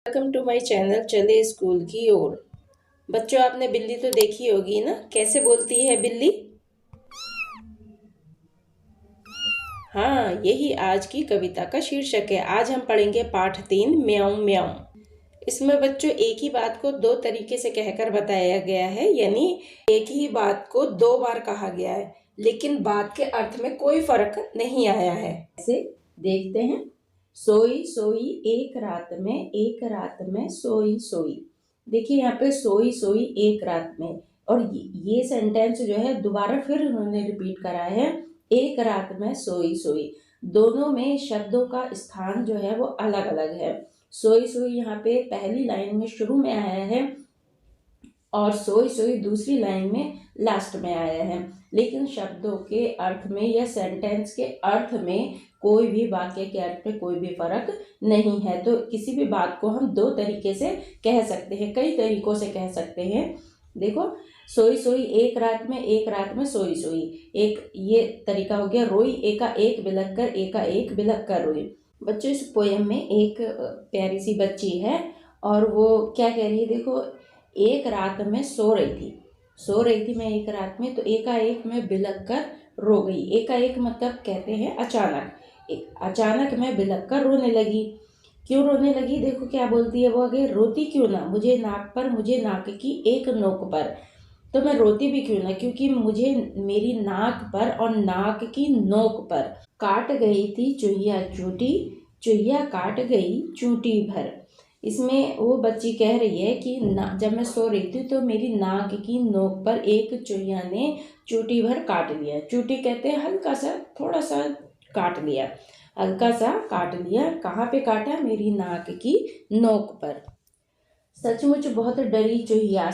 Welcome to my channel चले school की ओर। बच्चों, आपने बिल्ली तो देखी होगी ना, कैसे बोलती है बिल्ली? हाँ, यही आज की कविता का शीर्षक है। आज हम पढ़ेंगे पाठ 3 म्याऊं म्याऊं। इसमें बच्चों एक ही बात को दो तरीके से कहकर बताया गया है, यानी एक ही बात को दो बार कहा गया है, लेकिन बात के अर्थ में कोई फर्क नहीं आया है। ऐसे देखते हैं। सोई सोई एक रात में सोई सोई। देखिए यहाँ पे सोई सोई एक रात में, और ये सेंटेंस जो है दोबारा फिर उन्होंने रिपीट करा है, एक रात में सोई सोई। दोनों में शब्दों का स्थान जो है वो अलग अलग है। सोई सोई यहाँ पे पहली लाइन में शुरू में आया है और सोई सोई दूसरी लाइन में लास्ट में आया है, लेकिन शब्दों के अर्थ में या सेंटेंस के अर्थ में कोई भी, वाक्य के अर्थ में कोई भी फर्क नहीं है। तो किसी भी बात को हम दो तरीके से कह सकते हैं, कई तरीकों से कह सकते हैं। देखो, सोई सोई एक रात में सोई सोई, एक ये तरीका हो गया। रोई एका एक बिलख कर रोई। बच्चों, इस पोयम में एक प्यारी सी बच्ची है और वो क्या कह रही है, देखो, एक रात में सो रही थी मैं एक रात में, तो एकाएक मैं बिलख कर रो गई। एकाएक मतलब कहते हैं अचानक। अचानक मैं बिलख कर रोने लगी। क्यों रोने लगी? देखो क्या बोलती है वो आगे, रोती क्यों ना मुझे नाक की एक नोक पर। तो मैं रोती भी क्यों ना, क्योंकि मुझे मेरी नाक पर और नाक की नोक पर काट गई थी चुहिया काट गई चूटी भर। इसमें वो बच्ची कह रही है कि जब मैं सो रही थी तो मेरी नाक की नोक पर एक चुहिया ने चूटी भर काट लिया। चूटी कहते हैं हल्का सा, थोड़ा सा काट लिया, हल्का सा काट लिया। कहाँ पे काटा? मेरी नाक की नोक पर। सचमुच बहुत डरी चुहिया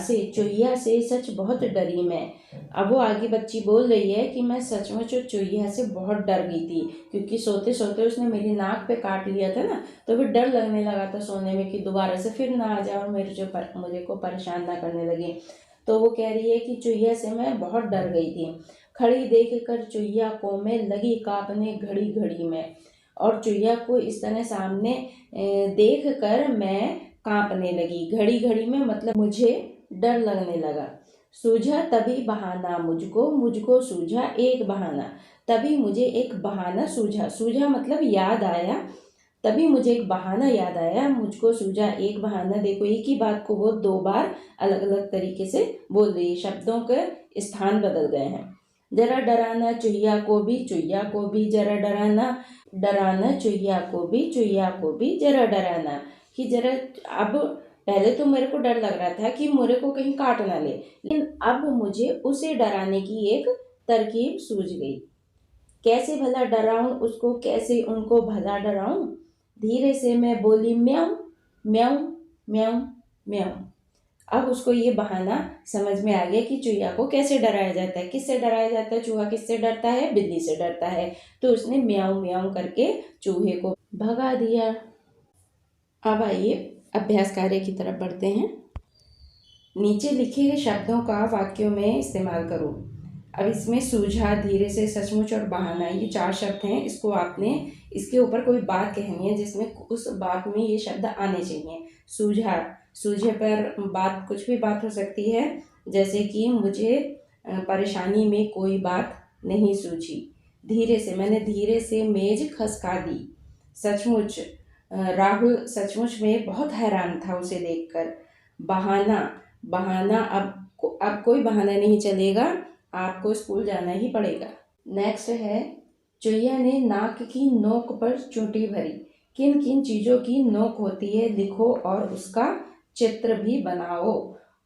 से सच बहुत डरी मैं। अब वो आगे बच्ची बोल रही है कि मैं सचमुच चुहिया से बहुत डर गई थी, क्योंकि सोते सोते उसने मेरी नाक पे काट लिया था ना, तो फिर डर लगने लगा था सोने में कि दोबारा से फिर ना आ जाए और मुझे को परेशान ना करने लगे। तो वो कह रही है कि चुहिया से मैं बहुत डर गई थी। खड़ी देख कर चुहिया को मैं लगी कांपने घड़ी घड़ी में। और चुहिया को इस तरह सामने देख कर मैं कांपने लगी। घड़ी घड़ी में मतलब मुझे डर लगने लगा। सूझा तभी बहाना मुझको सूझा एक बहाना। तभी मुझे एक बहाना सूझा मतलब याद आया। तभी मुझे एक बहाना याद आया, मुझको सूझा एक बहाना। देखो, एक ही बात को वो दो बार अलग अलग तरीके से बोल रही है, शब्दों के स्थान बदल गए हैं। जरा डराना चुहिया को भी जरा डराना चुहिया को भी जरा डराना। कि जरा, अब पहले तो मेरे को डर लग रहा था कि मेरे को कहीं काट ना ले, लेकिन अब मुझे उसे डराने की एक तरकीब सूझ गई। कैसे भला डराऊं उसको, कैसे उनको भला डराऊं। धीरे से मैं बोली म्याऊं म्याऊं म्याऊं म्याऊं। अब उसको ये बहाना समझ में आ गया कि चूहिया को कैसे डराया जाता है। किससे डराया जाता है? चूहा किससे डरता है? बिल्ली से डरता है। तो उसने म्याऊं म्याऊं करके चूहे को भगा दिया। अब आइए अभ्यास कार्य की तरफ बढ़ते हैं। नीचे लिखे गए शब्दों का वाक्यों में इस्तेमाल करो। अब इसमें सूझा, धीरे से, सचमुच और बहाना, ये चार शब्द हैं। इसको आपने इसके ऊपर कोई बात कहनी है जिसमें उस बात में ये शब्द आने चाहिए। सूझा, सूझे पर बात कुछ भी बात हो सकती है, जैसे कि मुझे परेशानी में कोई बात नहीं सूझी। धीरे से, मैंने धीरे से मेज खसका दी। सचमुच, राहुल सचमुच में बहुत हैरान था उसे देखकर। बहाना, बहाना अब कोई बहाना नहीं चलेगा, आपको स्कूल जाना ही पड़ेगा। नेक्स्ट है, चुहिया ने नाक की नोक पर चोटी भरी। किन किन चीज़ों की नोक होती है लिखो और उसका चित्र भी बनाओ।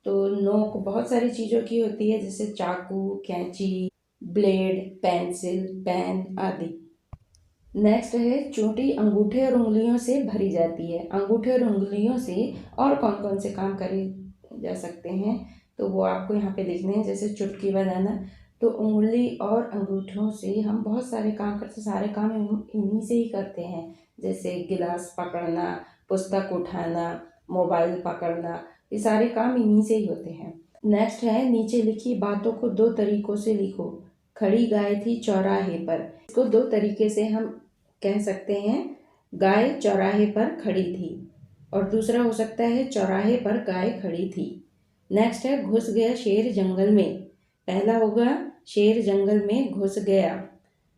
तो नोक बहुत सारी चीज़ों की होती है, जैसे चाकू, कैंची, ब्लेड, पेंसिल, पेन आदि। नेक्स्ट है, चोटी अंगूठे और उंगलियों से भरी जाती है। अंगूठे और उंगलियों से और कौन कौन से काम करे जा सकते हैं, तो वो आपको यहाँ पे लिखने हैं, जैसे चुटकी बजाना। तो उंगली और अंगूठों से हम बहुत सारे काम करते, सारे काम इन्हीं से ही करते हैं, जैसे गिलास पकड़ना, पुस्तक उठाना, मोबाइल पकड़ना, ये सारे काम इन्हीं से ही होते हैं। नेक्स्ट है, नीचे लिखी बातों को दो तरीकों से लिखो। खड़ी गाय थी चौराहे पर। इसको दो तरीके से हम कह सकते हैं। गाय चौराहे पर खड़ी थी। और दूसरा हो सकता है चौराहे पर गाय खड़ी थी। नेक्स्ट है घुस गया शेर जंगल में। पहला होगा शेर जंगल में घुस गया,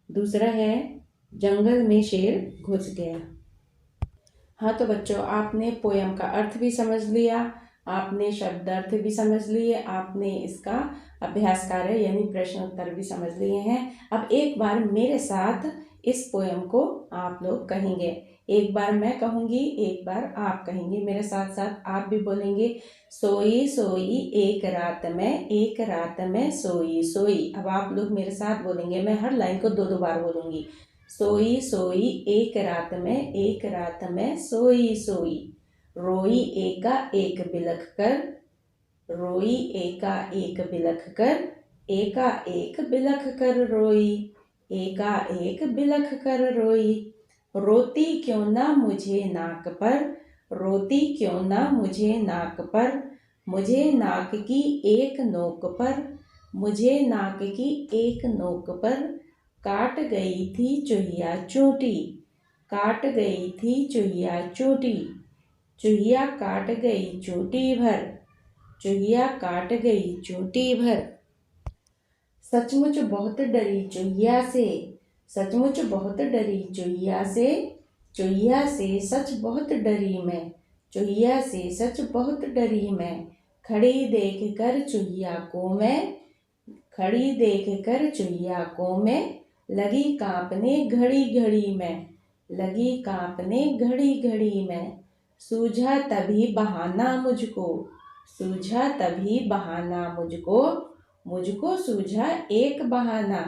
दूसरा है जंगल में शेर घुस गया। हाँ तो बच्चों, आपने पोयम का अर्थ भी समझ लिया, आपने शब्दार्थ भी समझ लिए, आपने इसका अभ्यास कार्य यानी प्रश्न उत्तर भी समझ लिए हैं। अब एक बार मेरे साथ इस पोयम को आप लोग कहेंगे। एक बार मैं कहूँगी, एक बार आप कहेंगे, मेरे साथ साथ आप भी बोलेंगे। सोई सोई एक रात में सोई सोई। अब आप लोग मेरे साथ बोलेंगे, मैं हर लाइन को दो दो बार बोलूँगी। सोई सोई एक रात में सोई सोई। रोई एका एक बिलख कर, रोई एका एक बिलख कर, एका एक बिलख कर रोई, एका एक बिलख कर रोई। रोती क्यों ना मुझे नाक पर, रोती क्यों ना मुझे नाक पर, मुझे नाक की एक नोक पर, मुझे नाक की एक नोक पर काट गई थी चुहिया चोटी, काट गई थी चुहिया चोटी। चुहिया काट गई चोटी भर, चुहिया काट गई चोटी भर। सचमुच बहुत डरी चुहिया से, सचमुच बहुत डरी चुहिया से, चुहिया से सच बहुत डरी मैं, चुहिया से सच बहुत डरी मैं। खड़ी देख कर चुहिया को मैं, खड़ी देख कर चुहिया को मैं, लगी कांपने घड़ी घड़ी में, लगी कांपने घड़ी घड़ी में। सूझा तभी बहाना मुझको, सूझा तभी बहाना मुझको, मुझको सूझा एक बहाना,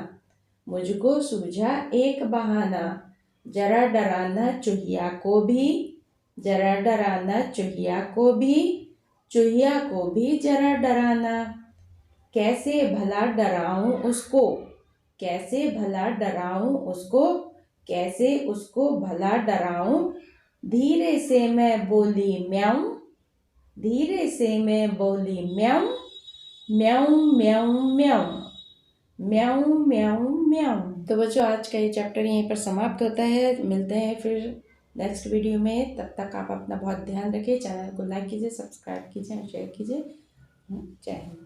मुझको सूझा एक बहाना। जरा डराना चुहिया को भी, जरा डराना चुहिया को भी, चुहिया को भी जरा डराना। कैसे भला डराऊं उसको, कैसे भला डराऊं उसको, कैसे उसको भला डराऊं। धीरे से मैं बोली म्याऊं, धीरे से मैं बोली म्याऊं, म्याऊं म्याऊं म्याऊं, म्याऊं म्याऊं म्याऊं। तो बच्चों, आज का ये चैप्टर यहीं पर समाप्त होता है। मिलते हैं फिर नेक्स्ट वीडियो में। तब तक आप अपना बहुत ध्यान रखिए। चैनल को लाइक कीजिए, सब्सक्राइब कीजिए और शेयर कीजिए। जय हिंद।